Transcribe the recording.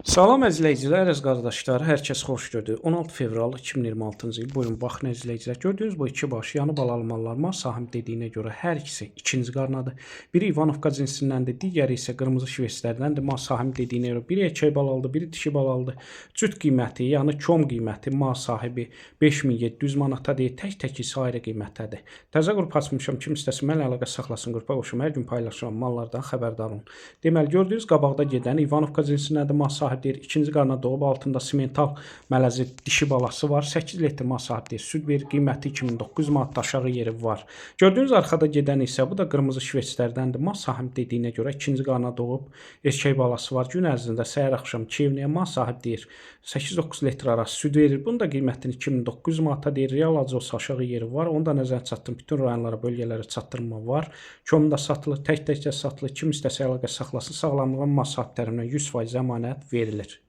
Salam əzizləyicilər, əziz qardaşlar, hər kəs xoş gördük. 16 fevral 2026-cı il. Buyurun, baxın əzizləyicilər. Gördüyünüz bu iki baş yanı balalı mallar mal sahib dediyinə görə hər ikisi ikinci qarnadır. Biri İvanovka cinsindəndir, digəri isə qırmızı şvetslərdəndir. Mal sahib dediyinə görə biri erkək balalıdır, biri dişi balalıdır. Cüt qiyməti, yəni kom qiyməti mal sahibi 5700 manata deyil, tək-tək isə ayrı qiymətdədir. Təzə qrup açmışam, kim istəsə mənlə əlaqə saxlasın, qrupa qoşum. Hər gün paylaşılan mallardan xəbərdar olun. Deməli, gördüyünüz qabaqda gedən İvanovka cinsindəndir mal sahibi deyir, ikinci qarna doğub, altında simental mələzi dişi balası var. 8 litr mal sahib deyir, süd verir, qiyməti 2900 manat, aşağı yeri var. Gördüyünüz arxada gedən isə bu da qırmızı şvetslərdəndir. Mal sahib dediyinə görə ikinci qarna doğub, erkək balası var. Gün ərzində səhər axşam çevriyə mal sahib deyir, 8-9 litr arası süd verir. Bunun da qiymətini 2900 manata deyir. Real acısı aşağı yeri var. Onu da nəzərə çatdırın. Bütün rayonlara, bölgələrə çatdırma var. Komda satılır, tək-təkcə satılır. Kim istəsə əlaqə saxlasın. Sağlamlığın mal sahiblərindən 100% zəmanət verilir.